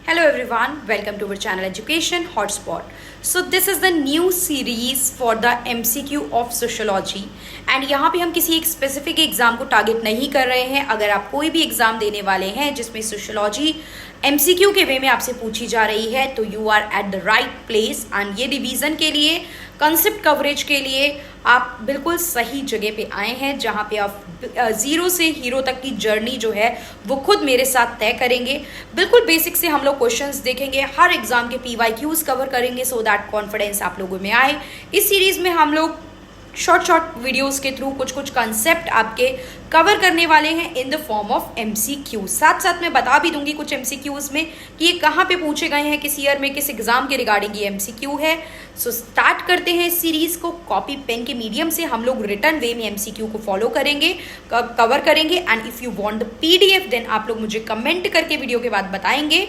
Hello everyone, welcome to our channel Education Hotspot. So this is the new series for the MCQ of Sociology and यहाँ पे हम किसी एक specific exam को target नहीं कर रहे हैं। अगर आप कोई भी एग्जाम देने वाले हैं जिसमें सोशोलॉजी MCQ के वे में आपसे पूछी जा रही है तो you are at the right place and ये रिवीजन के लिए, कंसेप्ट कवरेज के लिए आप बिल्कुल सही जगह पे आए हैं, जहाँ पे आप जीरो से हीरो तक की जर्नी जो है वो खुद मेरे साथ तय करेंगे। बिल्कुल बेसिक से हम लोग क्वेश्चंस देखेंगे, हर एग्जाम के PYQs कवर करेंगे सो दैट कॉन्फिडेंस आप लोगों में आए। इस सीरीज में हम लोग शॉर्ट वीडियोस के थ्रू कुछ कंसेप्ट आपके कवर करने वाले हैं in the form of MCQ। साथ साथ मैं बता भी दूंगी कुछ MCQs में कि ये कहाँ पे पूछे गए हैं, किस ईयर में, किस एग्जाम के रिगार्डिंग ये MCQ है। सो स्टार्ट करते हैं इस सीरीज को। कॉपी पेन के मीडियम से हम लोग रिटर्न वे में MCQ को फॉलो करेंगे, कवर करेंगे and if you want the PDF then आप लोग मुझे कमेंट करके वीडियो के बाद बताएंगे।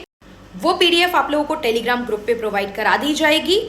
वो PDF आप लोगों को टेलीग्राम ग्रुप पे प्रोवाइड करा दी जाएगी।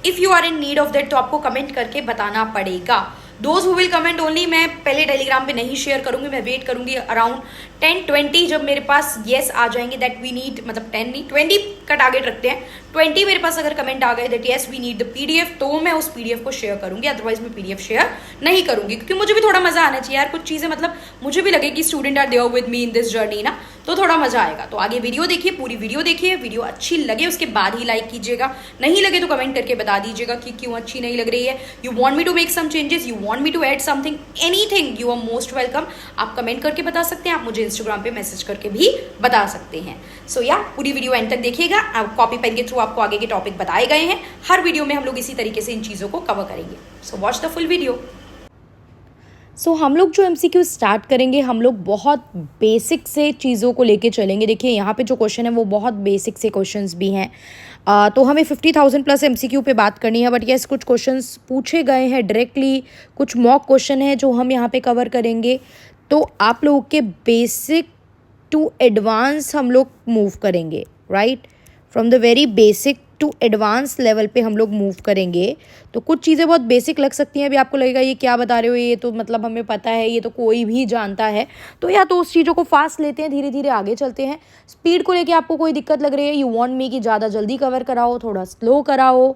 If you are in need of that तो आपको कमेंट करके बताना पड़ेगा। Those who will comment only, मैं पहले टेलीग्राम पे नहीं शेयर करूंगी, मैं वेट करूंगी अराउंड 10-20 जब मेरे पास येस आ जाएंगे दैट वी नीड, मतलब 10 नहीं 20 का टारगेट रखते हैं। 20 मेरे पास अगर कमेंट आ गए that yes we need the PDF तो मैं उस PDF को शेयर करूंगी, अदरवाइज मैं PDF शेयर नहीं करूंगी क्योंकि मुझे भी थोड़ा मजा आना चाहिए यार। कुछ चीजें मतलब मुझे भी लगे कि student are there with me in this journey ना, तो थोड़ा मजा आएगा। तो आगे वीडियो देखिए, पूरी वीडियो देखिए, वीडियो अच्छी लगे उसके बाद ही लाइक कीजिएगा, नहीं लगे तो कमेंट करके बता दीजिएगा कि क्यों अच्छी नहीं लग रही है। You want me to make some changes, you want me to add something, anything, you are most welcome. आप कमेंट करके बता सकते हैं, आप मुझे इंस्टाग्राम पे मैसेज करके भी बता सकते हैं। सो या पूरी वीडियो एंड तक देखिएगा। कॉपी पेन के थ्रू आपको आगे के टॉपिक बताए गए हैं, हर वीडियो में हम लोग इसी तरीके से इन चीज़ों को कवर करेंगे। So watch the full video. हम लोग जो MCQ स्टार्ट करेंगे, हम लोग बहुत बेसिक से चीज़ों को लेके चलेंगे। देखिए यहाँ पे जो क्वेश्चन है वो बहुत बेसिक से क्वेश्चंस भी हैं। तो हमें 50,000 प्लस MCQ पे बात करनी है, बट यस कुछ क्वेश्चंस पूछे गए हैं डायरेक्टली, कुछ मॉक क्वेश्चन है जो हम यहाँ पे कवर करेंगे। तो आप लोगों के बेसिक टू एडवांस हम लोग मूव करेंगे, right, from the very basic to advance level पे हम लोग मूव करेंगे। तो कुछ चीज़ें बहुत बेसिक लग सकती हैं, अभी आपको लगेगा ये क्या बता रहे हो, ये तो मतलब हमें पता है, ये तो कोई भी जानता है। तो या तो उस चीज़ों को फास्ट लेते हैं, धीरे धीरे आगे चलते हैं। स्पीड को लेके आपको कोई दिक्कत लग रही है, यू वांट मी कि ज़्यादा जल्दी कवर कराओ, थोड़ा स्लो कराओ,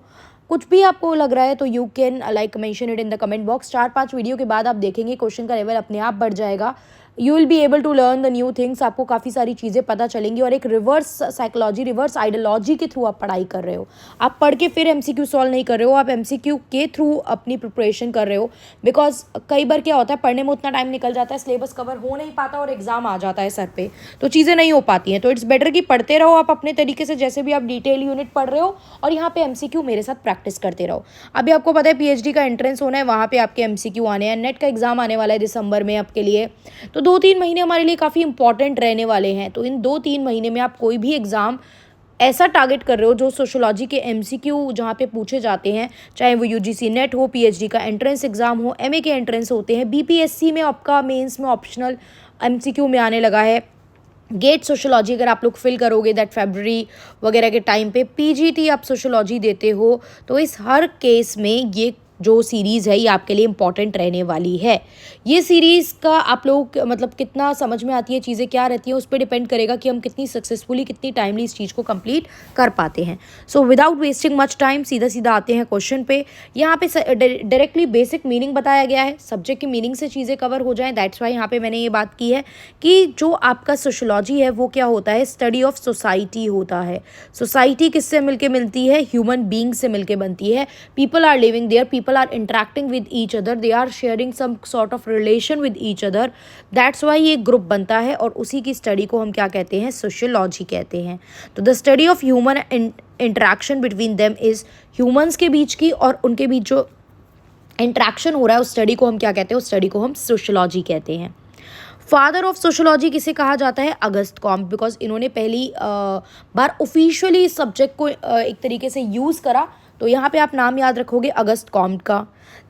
कुछ भी आपको लग रहा है तो you can like mention it in the comment box. 4-5 video के बाद आप देखेंगे क्वेश्चन का लेवल अपने आप बढ़ जाएगा। You will be able to learn the new things, आपको काफ़ी सारी चीज़ें पता चलेंगी और एक रिवर्स साइकोलॉजी, रिवर्स आइडियोलॉजी के थ्रू आप पढ़ाई कर रहे हो। आप पढ़ के फिर MCQ सॉल्व नहीं कर रहे हो, आप MCQ के थ्रू अपनी प्रिपरेशन कर रहे हो। बिकॉज कई बार क्या होता है, पढ़ने में उतना टाइम निकल जाता है, सिलेबस कवर हो नहीं पाता और एग्जाम आ जाता है सर पे, तो चीज़ें नहीं हो पाती हैं। तो इट्स बेटर कि पढ़ते रहो आप अपने तरीके से, जैसे भी आप डिटेल यूनिट पढ़ रहे हो और यहाँ पे MCQ मेरे साथ प्रैक्टिस करते रहो। अभी आपको पता है PhD का एंट्रेंस होना है, वहाँ पे आपके MCQ आने हैं। नेट का एग्जाम आने वाला है दिसंबर में आपके लिए, तो 2-3 महीने हमारे लिए काफ़ी इंपॉर्टेंट रहने वाले हैं। तो इन 2-3 महीने में आप कोई भी एग्ज़ाम ऐसा टारगेट कर रहे हो जो सोशोलॉजी के MCQ जहाँ पे पूछे जाते हैं, चाहे वो UGC नेट हो, PhD का एंट्रेंस एग्ज़ाम हो, MA के एंट्रेंस होते हैं, BPSC में आपका मेंस में ऑप्शनल MCQ में आने लगा है। गेट सोशोलॉजी अगर आप लोग फिल करोगे दैट फरवरी वगैरह के टाइम पे, PGT आप सोशोलॉजी देते हो, तो इस हर केस में ये जो सीरीज़ है ये आपके लिए इम्पॉर्टेंट रहने वाली है। ये सीरीज़ का आप लोग मतलब कितना समझ में आती है, चीज़ें क्या रहती हैं, उस पर डिपेंड करेगा कि हम कितनी सक्सेसफुली, कितनी टाइमली इस चीज़ को कंप्लीट कर पाते हैं। So without wasting much time सीधा सीधा आते हैं क्वेश्चन पे। यहाँ पे डायरेक्टली बेसिक मीनिंग बताया गया है, सब्जेक्ट की मीनिंग से चीज़ें कवर हो जाएँ। दैट्स वाई यहाँ पे मैंने ये बात की है कि जो आपका सोशोलॉजी है वो क्या होता है, स्टडी ऑफ सोसाइटी होता है। सोसाइटी किससे मिलके मिलती है, ह्यूमन बींग से मिलके बनती है। People are living there, people are interacting with each other, they are sharing some sort of relation with each other, that's why ये ग्रुप बनता है और उसी की स्टडी को हम क्या कहते हैं, सोशियोलॉजी कहते हैं। तो the study of human interaction between them is, humans के बीच की और उनके बीच जो इंटरेक्शन हो रहा है उस स्टडी को हम क्या कहते हैं, उस स्टडी को हम सोशियोलॉजी कहते हैं। फादर ऑफ सोशोलॉजी किसे कहा जाता है, अगस्त कॉम्ट, बिकॉज इन्होंने पहली बार ऑफिशियली इस सब्जेक्ट को एक तरीके से यूज़ करा। तो यहाँ पे आप नाम याद रखोगे अगस्त कॉम्ट का।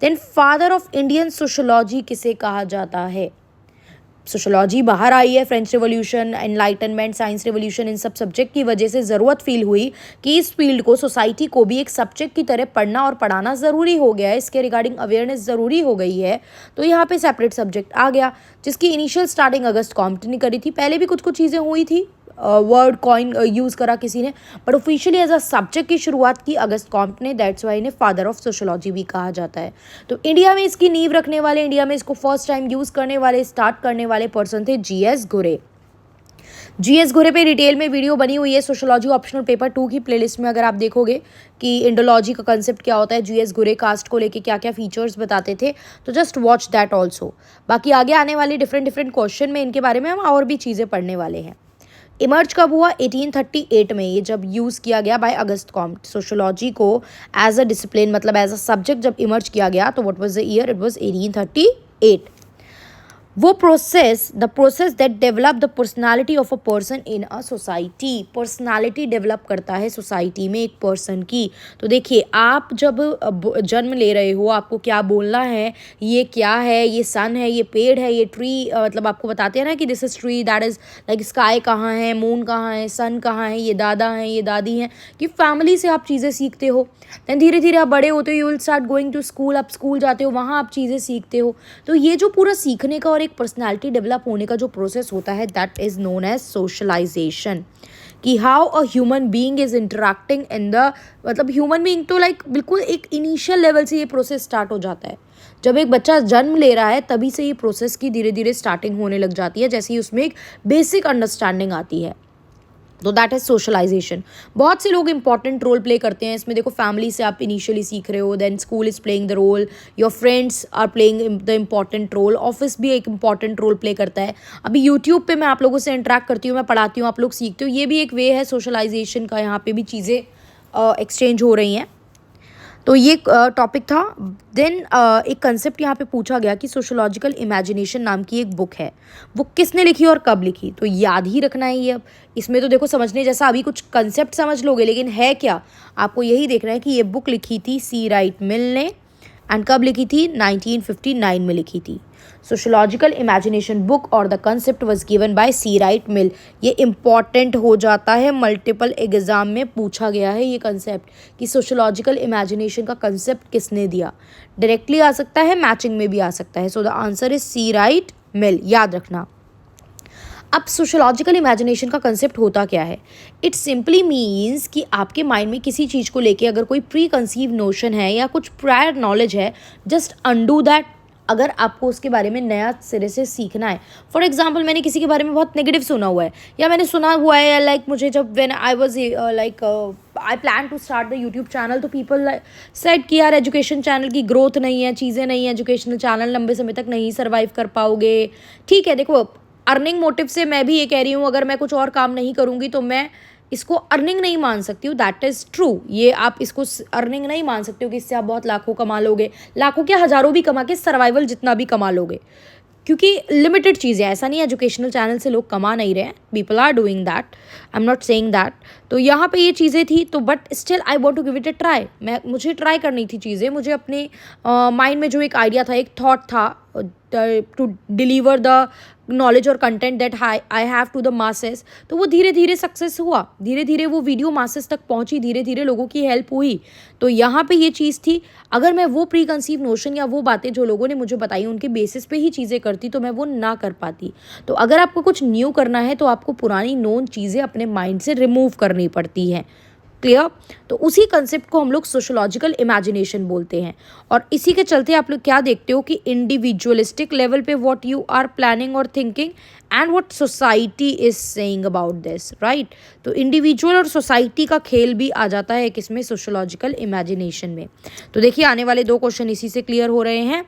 Then father of Indian sociology किसे कहा जाता है, सोशोलॉजी बाहर आई है, French revolution, enlightenment, science revolution, इन सब सब्जेक्ट की वजह से ज़रूरत फील हुई कि इस फील्ड को, सोसाइटी को भी एक सब्जेक्ट की तरह पढ़ना और पढ़ाना ज़रूरी हो गया है, इसके रिगार्डिंग अवेयरनेस ज़रूरी हो गई है। तो यहाँ पे सेपरेट सब्जेक्ट आ गया जिसकी इनिशियल स्टार्टिंग अगस्त कॉम्ट ने करी थी। पहले भी कुछ कुछ चीज़ें हुई थी वर्ड कॉइन यूज़ करा किसी ने, but officially as a subject की शुरुआत की अगस्त कॉम्ट ने, दैट्स वाई इन्हें फादर ऑफ सोशोलॉजी भी कहा जाता है। तो इंडिया में इसकी नींव रखने वाले, इंडिया में इसको फर्स्ट टाइम यूज़ करने वाले, स्टार्ट करने वाले पर्सन थे जीएस घुरे। जीएस घुरे पे डिटेल में वीडियो बनी हुई है सोशोलॉजी ऑप्शनल पेपर 2 की प्लेलिस्ट में। अगर आप देखोगे कि इंडोलॉजी का कंसेप्ट क्या होता है, जीएस घुरे कास्ट को लेके क्या क्या फीचर्स बताते थे, तो जस्ट वॉच दैट ऑल्सो। बाकी आगे आने वाले डिफरेंट क्वेश्चन में इनके बारे में हम और भी चीज़ें पढ़ने वाले हैं। इमर्ज कब हुआ? 1838 में, ये जब यूज़ किया गया बाय अगस्त कॉम्ट। सोशोलॉजी को एज अ डिसिप्लिन, मतलब एज अ सब्जेक्ट जब इमर्ज किया गया, तो what was the year? It was 1838। वो the process that develop the personality of a person in a society. Personality develop करता है society में एक पर्सन की। तो देखिए, आप जब जन्म ले रहे हो, आपको क्या बोलना है, ये क्या है, ये सन है, ये पेड़ है, ये ट्री, मतलब आपको बताते हैं ना कि this is tree, that is like sky कहाँ है, मून कहाँ है, सन कहाँ है, ये दादा हैं, ये दादी हैं, कि फैमिली से आप चीज़ें सीखते हो। दैन धीरे धीरे आप बड़े होते हो, you will start going to school, आप स्कूल जाते हो, वहाँ आप चीज़ें सीखते हो। तो ये जो पूरा सीखने का और एक पर्सनालिटी डेवलप होने का जो प्रोसेस होता है, that is known as socialization. कि how a human being is interacting in the, मतलब ह्यूमन बीइंग तो लाइक बिल्कुल एक इनिशियल लेवल से ये प्रोसेस स्टार्ट हो जाता है। जब एक बच्चा जन्म ले रहा है तभी से ये प्रोसेस की धीरे धीरे स्टार्टिंग होने लग जाती है, जैसे ही उसमें एक बेसिक अंडरस्टैंडिंग आती है। तो दैट इज सोशलाइजेशन। बहुत से लोग इंपॉर्टेंट रोल प्ले करते हैं इसमें। देखो, फैमिली से आप इनिशियली सीख रहे हो, then school is playing the role, your friends are playing the important role, office भी एक इंपॉर्टेंट रोल प्ले करता है। अभी यूट्यूब पे मैं आप लोगों से इंटरेक्ट करती हूँ, मैं पढ़ाती हूँ, आप लोग सीखते हो, ये भी एक वे है सोशलाइजेशन का। यहाँ पे भी चीज़ें एक्सचेंज हो रही हैं। तो ये टॉपिक था। देन एक कंसेप्ट यहाँ पे पूछा गया कि सोशोलॉजिकल इमेजिनेशन नाम की एक बुक है, वो किसने लिखी और कब लिखी? तो याद ही रखना है ये। अब इसमें तो देखो समझने जैसा, अभी कुछ कंसेप्ट समझ लोगे, लेकिन है क्या आपको यही देखना है कि ये बुक लिखी थी सी राइट मिल ने, एंड कब लिखी थी? 1959 में लिखी थी। सोशोलॉजिकल इमेजिनेशन बुक और the concept was given by C Wright Mill. ये इम्पॉर्टेंट हो जाता है, मल्टीपल एग्जाम में पूछा गया है ये कंसेप्ट कि सोशोलॉजिकल इमेजिनेशन का कंसेप्ट किसने दिया। डायरेक्टली आ सकता है, मैचिंग में भी आ सकता है। So the answer is C Wright Mill, याद रखना। अब सोशोलॉजिकल इमेजिनेशन का कंसेप्ट होता क्या है? इट सिंपली मीन्स कि आपके माइंड में किसी चीज़ को लेके अगर कोई प्री कंसीव नोशन है या कुछ प्रायर नॉलेज है, जस्ट अनडू दैट। अगर आपको उसके बारे में नया सिरे से सीखना है, फॉर एग्जाम्पल मैंने किसी के बारे में बहुत नेगेटिव सुना हुआ है, या मैंने सुना हुआ है लाइक मुझे जब when I was like I plan to start the YouTube channel, तो पीपल सेड कि यार एजुकेशन चैनल की ग्रोथ नहीं है, चीज़ें नहीं है, एजुकेशनल चैनल लंबे समय तक नहीं सर्वाइव कर पाओगे। ठीक है, देखो अर्निंग मोटिव से मैं भी ये कह रही हूँ, अगर मैं कुछ और काम नहीं करूँगी तो मैं इसको अर्निंग नहीं मान सकती हूँ, दैट इज़ ट्रू। ये आप इसको अर्निंग नहीं मान सकते हो कि इससे आप बहुत लाखों कमा लोगे, लाखों क्या हज़ारों भी कमा के सर्वाइवल जितना भी कमा लोगे, क्योंकि लिमिटेड चीज़ें, ऐसा नहीं है एजुकेशनल चैनल से लोग कमा नहीं रहे हैं, people are doing that, I am not saying that. तो यहाँ पे ये चीज़ें थी, तो but still I want to give it a try. मुझे ट्राई करनी थी चीज़ें, मुझे अपने माइंड में जो एक आइडिया था, एक थॉट था, टू डिलीवर द नॉलेज और content that I have to the masses, तो वो धीरे धीरे सक्सेस हुआ, धीरे धीरे वो वीडियो मासेस तक पहुंची, धीरे धीरे लोगों की हेल्प हुई। तो यहाँ पे ये चीज़ थी, अगर मैं वो प्री कंसीव नोशन या वो बातें जो लोगों ने मुझे बताई उनके बेसिस पे ही चीज़ें करती, तो मैं वो ना कर पाती। तो अगर आपको कुछ न्यू करना है तो आपको पुरानी नोन चीज़ें अपने माइंड से रिमूव करनी पड़ती हैं। क्लियर? तो उसी कंसेप्ट को हम लोग सोशोलॉजिकल इमेजिनेशन बोलते हैं। और इसी के चलते आप लोग क्या देखते हो कि इंडिविजुअलिस्टिक लेवल पे व्हाट यू आर प्लानिंग और thinking and what society is saying about this, right? तो इंडिविजुअल और सोसाइटी का खेल भी आ जाता है किसमें? सोशोलॉजिकल इमेजिनेशन में। तो देखिए, आने वाले 2 क्वेश्चन इसी से क्लियर हो रहे हैं।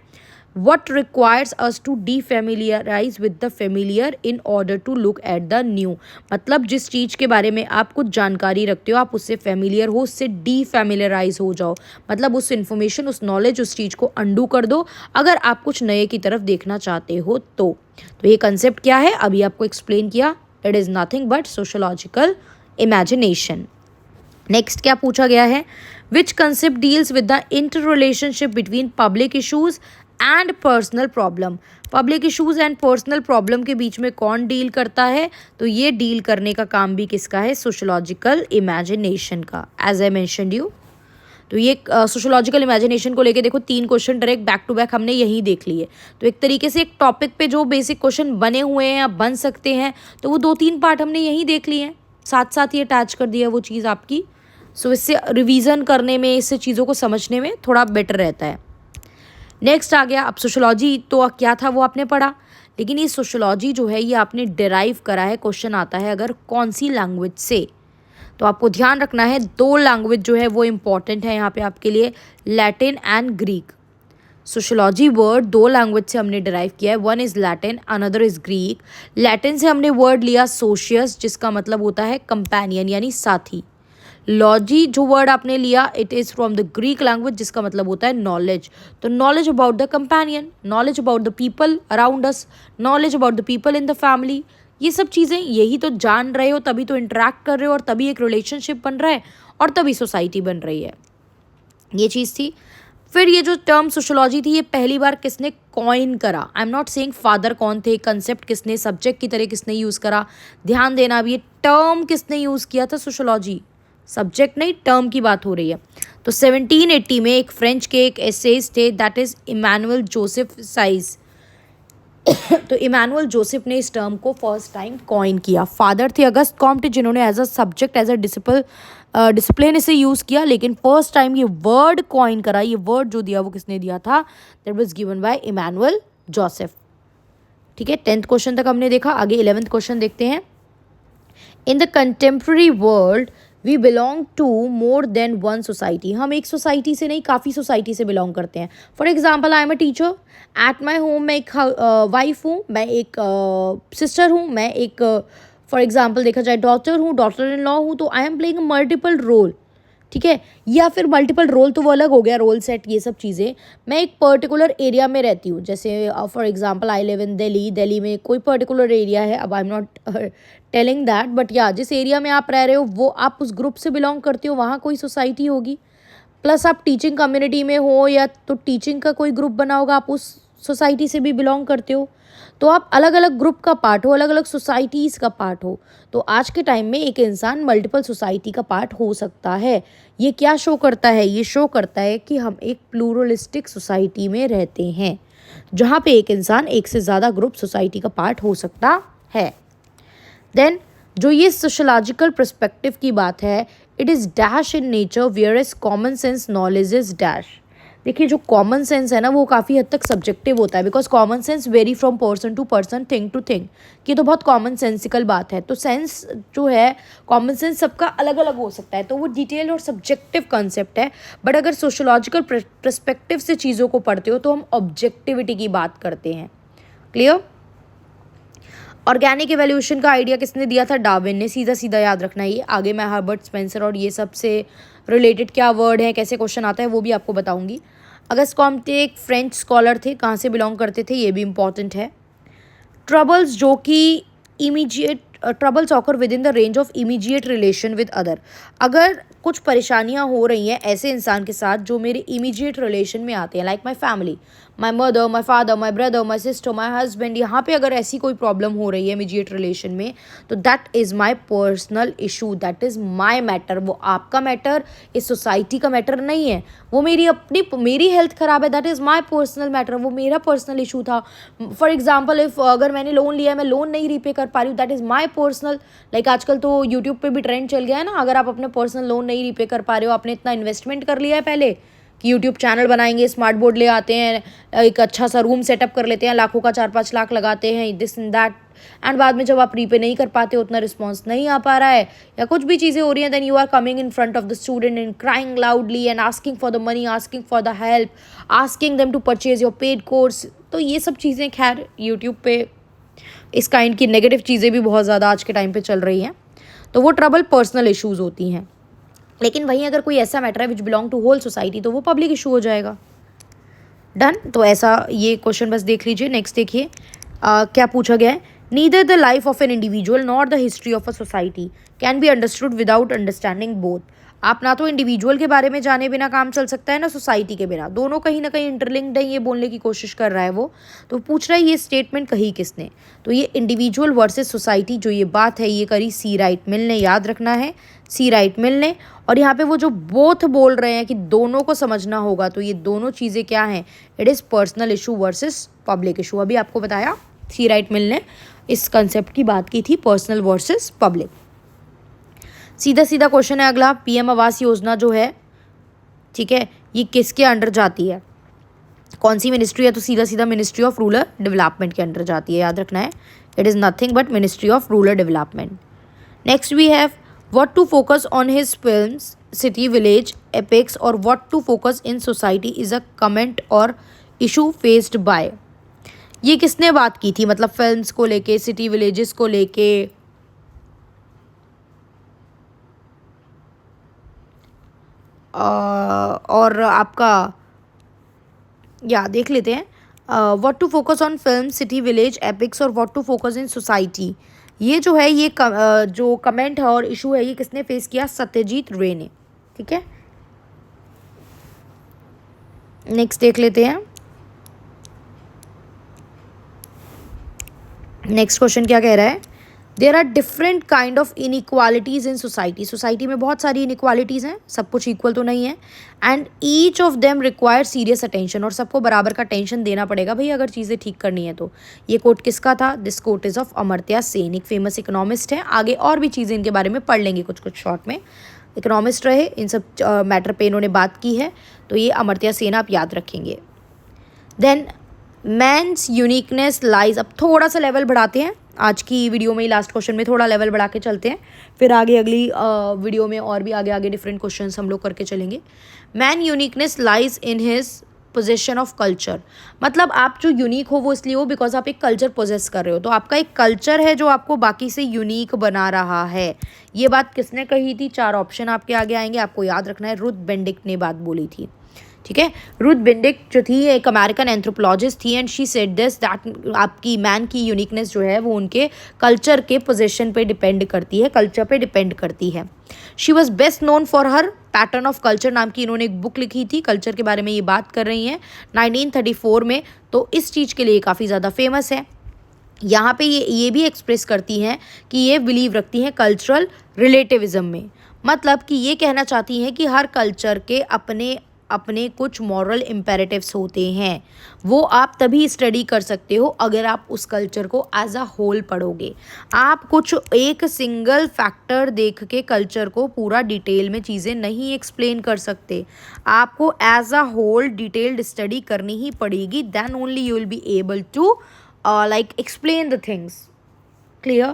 What requires us to defamiliarize with the familiar in order to look at the new? मतलब जिस चीज़ के बारे में आप कुछ जानकारी रखते हो, आप उससे फेमिलियर हो, उससे डीफेमिलियराइज हो जाओ, मतलब उस इन्फॉर्मेशन, उस नॉलेज, उस चीज़ को अंडू कर दो अगर आप कुछ नए की तरफ देखना चाहते हो। तो ये कंसेप्ट क्या है, अभी आपको एक्सप्लेन किया। It is nothing but sociological imagination. Next क्या पूछा गया है? Which concept deals with the interrelationship between public issues and personal problem? Public issues and personal problem के बीच में कौन डील करता है? तो ये डील करने का काम भी किसका है? सोशोलॉजिकल इमेजिनेशन का, एज आई मेंशन्ड यू। तो ये सोशोलॉजिकल इमेजिनेशन को लेके देखो 3 question direct back to back हमने यही देख लिए। तो एक तरीके से एक टॉपिक पे जो बेसिक क्वेश्चन बने हुए हैं या बन सकते हैं, तो वो 2-3 पार्ट हमने यही देख लिए हैं, साथ साथ ही अटैच कर दिया वो चीज़ आपकी। सो इससे रिवीजन करने में, इससे चीज़ों को समझने में थोड़ा बेटर रहता है। नेक्स्ट आ गया, अब सोशोलॉजी तो क्या था वो आपने पढ़ा, लेकिन ये सोशोलॉजी जो है ये आपने डिराइव करा है, क्वेश्चन आता है अगर कौन सी लैंग्वेज से। तो आपको ध्यान रखना है 2 लैंग्वेज जो है वो इम्पॉर्टेंट है यहाँ पे आपके लिए, Latin and Greek. Sociology word 2 language से हमने डिराइव किया है, one is Latin, another is Greek. Latin से हमने वर्ड लिया सोशियस, जिसका मतलब होता है कंपेनियन यानी साथी। लॉजी जो वर्ड आपने लिया it is from the Greek language, जिसका मतलब होता है नॉलेज। तो knowledge about the companion, knowledge about the people around us, knowledge about the people in the family. ये सब चीज़ें यही तो जान रहे हो, तभी तो इंटरेक्ट कर रहे हो, और तभी एक रिलेशनशिप बन रहा है, और तभी सोसाइटी बन रही है। ये चीज़ थी। फिर ये जो टर्म सोशोलॉजी थी ये पहली बार किसने कॉइन करा, आई एम नॉट सेइंग फादर कौन थे, कंसेप्ट किसने, सब्जेक्ट की तरह किसने यूज़ करा, ध्यान देना। अब ये टर्म किसने यूज़ किया था सोशोलॉजी, सब्जेक्ट नहीं, टर्म की बात हो रही है। तो 1780 में एक फ्रेंच के एक एसेइस्ट थे, that is Immanuel Joseph Sieyes. तो इमैनुअल जोसेफ ने इस टर्म को फर्स्ट टाइम कॉइन किया। फादर थे अगस्त कॉम्टे, जिन्होंने as a subject, as a discipline इसे यूज़ किया, लेकिन फर्स्ट टाइम ये वर्ड कॉइन करा, ये वर्ड जो दिया वो किसने दिया था, that was given by Immanuel Joseph. ठीक है, 10th क्वेश्चन तक हमने देखा, आगे 11th क्वेश्चन देखते हैं। In the contemporary world we belong to more than one society. हम एक सोसाइटी से नहीं, काफ़ी सोसाइटी से बिलोंग करते हैं। For example, I am a teacher, at my home मैं एक वाइफ हूँ, मैं एक सिस्टर हूँ, मैं एक फॉर एग्जाम्पल देखा जाए डॉटर हूँ, डॉटर इन लॉ हूँ। तो I am playing multiple role, ठीक है, या फिर मल्टीपल रोल तो वो अलग हो गया, रोल सेट ये सब चीज़ें। मैं एक पर्टिकुलर एरिया में रहती हूँ, जैसे for example I live in Delhi, Delhi में कोई पर्टिकुलर एरिया है, अब आई am not telling that, but या जिस एरिया में आप रह रहे हो वो आप उस ग्रुप से बिलोंग करते हो, वहाँ कोई सोसाइटी होगी। प्लस आप टीचिंग कम्युनिटी में हो या तो टीचिंग का कोई ग्रुप बना होगा, आप उस सोसाइटी से भी बिलोंग करते हो। तो आप अलग अलग ग्रुप का पार्ट हो, अलग अलग सोसाइटीज़ का पार्ट हो। तो आज के टाइम में एक इंसान मल्टीपल सोसाइटी का पार्ट हो सकता है। ये क्या शो करता है, ये शो करता है कि हम एक प्लूरलिस्टिक सोसाइटी में रहते हैं, जहाँ पे एक इंसान एक से ज़्यादा ग्रुप सोसाइटी का पार्ट हो सकता है। देन जो ये सोशोलॉजिकल पर्सपेक्टिव की बात है, it is dash in nature where is common sense knowledge is dash. देखिए जो कॉमन सेंस है ना वो काफ़ी हद तक सब्जेक्टिव होता है, because common sense vary from person to person, thing to thing, कि तो बहुत कॉमन सेंसिकल बात है। तो सेंस जो है, कॉमन सेंस सबका अलग अलग हो सकता है, तो वो डिटेल और सब्जेक्टिव कॉन्सेप्ट है। बट अगर सोशोलॉजिकल पर्सपेक्टिव से चीज़ों को पढ़ते हो तो हम ऑब्जेक्टिविटी की बात करते हैं। क्लियर? ऑर्गेनिक एवोल्यूशन का आइडिया किसने दिया था? डार्विन ने। सीधा सीधा याद रखना है ये। आगे मैं हर्बर्ट स्पेंसर और ये सब से रिलेटेड क्या वर्ड है, कैसे क्वेश्चन आता है वो भी आपको बताऊंगी। अगस्त कॉम्टे एक फ्रेंच स्कॉलर थे, कहाँ से बिलोंग करते थे ये भी इंपॉर्टेंट है। ट्रबल्स जो कि immediate troubles occur with in the range of immediate relation with other. अगर कुछ परेशानियां हो रही हैं ऐसे इंसान के साथ जो मेरे इमीडिएट रिलेशन में आते हैं, like my family, my mother, my father, my brother, my sister, my husband, यहाँ पे अगर ऐसी कोई प्रॉब्लम हो रही है इमीडिएट रिलेशन में, तो that is my personal issue, that is my matter. वो आपका मैटर, इस सोसाइटी का मैटर नहीं है, वो मेरी हेल्थ ख़राब है, that is my personal matter, वो मेरा पर्सनल इशू था। फॉर एग्जाम्पल इफ़ अगर मैंने लोन लिया है, मैं लोन नहीं रीपे कर पा रही हूँ, that is my personal. Like आजकल तो यूट्यूब पे भी ट्रेंड चल गया है ना, अगर आप अपने पर्सनल लोन नहीं रीपे कर पा रहे हो, आपने इतना इन्वेस्टमेंट कर लिया है पहले कि यूट्यूब चैनल बनाएंगे, स्मार्ट बोर्ड ले आते हैं, एक अच्छा सा रूम सेटअप कर लेते हैं, लाखों का 4-5 लाख लगाते हैं, दिस एंड दैट, एंड बाद में जब आप रीपे नहीं कर पाते, उतना रिस्पॉन्स नहीं आ पा रहा है या कुछ भी चीज़ें हो रही हैं, then you are coming in front of the student and crying loudly and asking for the money, asking for the help, asking them to purchase your paid course. तो ये सब चीज़ें खैर यूट्यूब पे इस काइंड की नेगेटिव चीज़ें भी बहुत ज़्यादा आज के टाइम पे चल रही हैं, तो वो ट्रबल पर्सनल इश्यूज होती हैं। लेकिन वहीं अगर कोई ऐसा मैटर है which belong to whole society, तो वो पब्लिक इशू हो जाएगा। डन। तो ऐसा ये क्वेश्चन बस देख लीजिए। नेक्स्ट देखिए क्या पूछा गया है। Neither the life of an individual nor the history of a society can be understood without understanding both. आप ना तो इंडिविजुअल के बारे में जाने बिना काम चल सकता है, ना सोसाइटी के बिना, दोनों कहीं ना कहीं इंटरलिंक्ड है, ये बोलने की कोशिश कर रहा है वो। तो पूछ रहा है ये स्टेटमेंट कही किसने, तो ये इंडिविजुअल वर्सेस सोसाइटी जो ये बात है ये करी सी राइट मिल ने, याद रखना है सी राइट मिल ने। और यहाँ पे वो जो बोथ बोल रहे हैं कि दोनों को समझना होगा, तो ये दोनों चीज़ें क्या हैं, it is personal issue versus public issue. अभी आपको बताया सी राइट मिल ने इस कंसेप्ट की बात की थी, पर्सनल वर्सेस पब्लिक। सीधा सीधा क्वेश्चन है अगला, पीएम आवास योजना जो है, ठीक है, ये किसके अंडर जाती है, कौन सी मिनिस्ट्री है, तो सीधा सीधा मिनिस्ट्री ऑफ रूरल डेवलपमेंट के अंडर जाती है, याद रखना है, it is nothing but ministry of rural development. Next we have what to focus on his films city village epics और what to focus in society is a comment और issue faced by. ये किसने बात की थी, मतलब films को लेके, सिटी विलेजेस को लेके, और आपका या देख लेते हैं, what to focus on film city village epics और what to focus in society, ये जो है ये जो कमेंट है और इशू है ये किसने फेस किया, सत्यजीत रे ने, ठीक है। नेक्स्ट देख लेते हैं, नेक्स्ट क्वेश्चन क्या कह रहा है, there are different kind of inequalities in society, society में बहुत सारी इनइक्वालिटीज़ हैं, सब कुछ इक्वल तो नहीं है, and each of them require serious attention, और सबको बराबर का टेंशन देना पड़ेगा भाई अगर चीज़ें ठीक करनी है तो। ये कोट किसका था, this quote is of Amartya Sen, एक फेमस इकोनॉमिस्ट है, आगे और भी चीज़ें इनके बारे में पढ़ लेंगे कुछ कुछ शॉर्ट में, इकोनॉमिस्ट रहे, इन सब मैटर पे इन्होंने बात की है, तो ये अमर्त्य सेन आप याद रखेंगे। देन मैंस यूनिकनेस लाइज, अब थोड़ा सा लेवल बढ़ाते हैं आज की वीडियो में, लास्ट क्वेश्चन में थोड़ा लेवल बढ़ा के चलते हैं, फिर आगे अगली वीडियो में और भी आगे आगे डिफरेंट क्वेश्चंस हम लोग करके चलेंगे। Man uniqueness lies in his possession of culture, मतलब आप जो यूनिक हो वो इसलिए हो बिकॉज आप एक कल्चर पोजेस कर रहे हो, तो आपका एक कल्चर है जो आपको बाकी से यूनिक बना रहा है। ये बात किसने कही थी, चार ऑप्शन आपके आगे आएंगे, आपको याद रखना है, रुथ बेंडिक्ट ने बात बोली थी, ठीक है। रुथ बेंडिक्ट जो थी एक अमेरिकन एंथ्रोपोलॉजिस्ट थी, and she said this that आपकी मैन की यूनिकनेस जो है वो उनके कल्चर के पोजीशन पे डिपेंड करती है, कल्चर पे डिपेंड करती है। She was best known for her pattern of culture नाम की इन्होंने एक बुक लिखी थी, कल्चर के बारे में ये बात कर रही हैं 1934 में, तो इस चीज़ के लिए काफ़ी ज़्यादा फेमस है। यहाँ पे ये भी एक्सप्रेस करती हैं कि ये बिलीव रखती हैं कल्चरल रिलेटिविज्म में, मतलब कि ये कहना चाहती हैं कि हर कल्चर के अपने अपने कुछ मॉरल इम्पेरेटिव्स होते हैं, वो आप तभी स्टडी कर सकते हो अगर आप उस कल्चर को एज अ होल पढ़ोगे। आप कुछ एक सिंगल फैक्टर देख के कल्चर को पूरा डिटेल में चीज़ें नहीं एक्सप्लेन कर सकते, आपको as a whole detailed study करनी ही पड़ेगी, then only you will be able to like explain the things, clear.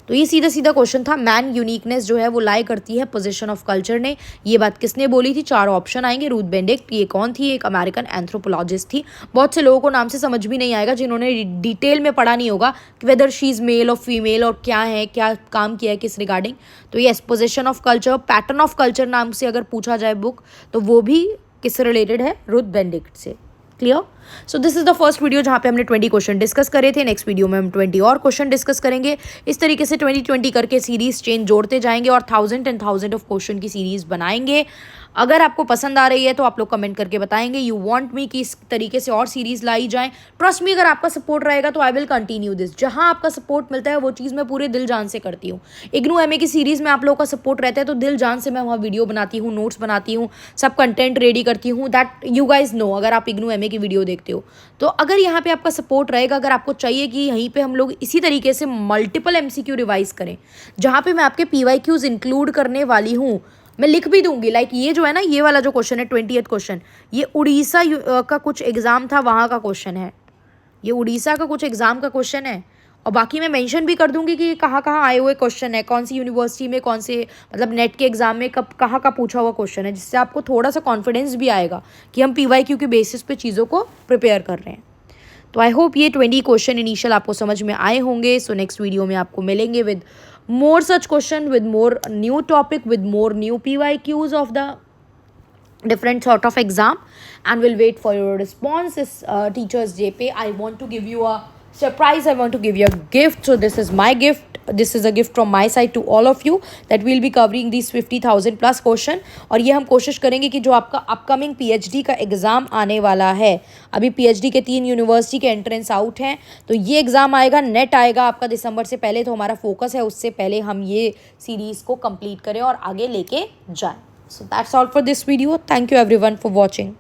तो ये सीधा सीधा क्वेश्चन था, मैन यूनिकनेस जो है वो लाई करती है पोजीशन ऑफ कल्चर ने, ये बात किसने बोली थी, चार ऑप्शन आएंगे, रूथ बेंडिक्ट, ये कौन थी, एक अमेरिकन एंथ्रोपोलॉजिस्ट थी, बहुत से लोगों को नाम से समझ भी नहीं आएगा जिन्होंने डिटेल में पढ़ा नहीं होगा कि वेदर शी इज़ मेल और फीमेल और क्या है, क्या काम किया है किस रिगार्डिंग। तो ये position of culture, pattern of culture नाम से अगर पूछा जाए बुक, तो वो भी किससे रिलेटेड है, रूथ बेंडिक्ट से, clear. So this is the first video जहाँ पे हमने 20 क्वेश्चन डिस्कस करे थे, नेक्स्ट वीडियो में हम 20 और क्वेश्चन डिस्कस करेंगे। इस तरीके से 20 करके सीरीज चेंज जोड़ते जाएंगे और 1000 ऑफ क्वेश्चन की सीरीज बनाएंगे। अगर आपको पसंद आ रही है तो आप लोग कमेंट करके बताएंगे यू वांट मी कि इस तरीके से और सीरीज लाई जाएं। ट्रस्ट मी, अगर आपका सपोर्ट रहेगा तो आई विल कंटिन्यू दिस, जहां आपका सपोर्ट मिलता है वो चीज़ मैं पूरे दिल जान से करती हूँ। इग्नू एमए की सीरीज में आप लोगों का सपोर्ट रहता है तो दिल जान से मैं वहाँ वीडियो बनाती हूँ, नोट्स बनाती हूँ, सब कंटेंट रेडी करती हूँ, दैट यू गाइज नो अगर आप इग्नू एमए की वीडियो देखते हो तो। अगर यहाँ पे आपका सपोर्ट रहेगा, अगर आपको चाहिए कि यहीं पे हम लोग इसी तरीके से मल्टीपल एमसीक्यू रिवाइज करें, जहाँ पे मैं आपके पीवाईक्यूज इंक्लूड करने वाली हूँ, मैं लिख भी दूंगी, लाइक ये जो है ना, ये वाला जो क्वेश्चन है 20th क्वेश्चन, ये उड़ीसा का कुछ एग्जाम था वहाँ का क्वेश्चन है, ये उड़ीसा का कुछ एग्जाम का क्वेश्चन है, और बाकी मैं मेंशन भी कर दूंगी कि ये कहाँ कहाँ आए हुए क्वेश्चन है, कौन सी यूनिवर्सिटी में, कौन से मतलब नेट के एग्जाम में कब कहाँ का पूछा हुआ क्वेश्चन है, जिससे आपको थोड़ा सा कॉन्फिडेंस भी आएगा कि हम पीवाईक्यू के बेसिस पे चीज़ों को प्रिपेयर कर रहे हैं। तो आई होप ये 20 क्वेश्चन इनिशियल आपको समझ में आए होंगे। सो नेक्स्ट वीडियो में आपको मिलेंगे with more such question, with more new topic, with more new PYQs of the different sort of exam, and we'll wait for your responses. Teachers Day पे I want to give you a surprise, I want to give you a gift. So this is my gift. This is a gift from my side to all of you that we'll be covering these 50,000 plus question. और ये हम कोशिश करेंगे कि जो आपका upcoming PhD का exam आने वाला है, अभी पीएचडी के 3 यूनिवर्सिटी के एंट्रेंस आउट हैं, तो ये एग्ज़ाम आएगा, नेट आएगा आपका दिसंबर से पहले. तो हमारा फोकस है उससे पहले हम ये सीरीज़ को कंप्लीट करें और आगे लेके जाएं. So that's all for this video. Thank you everyone for watching.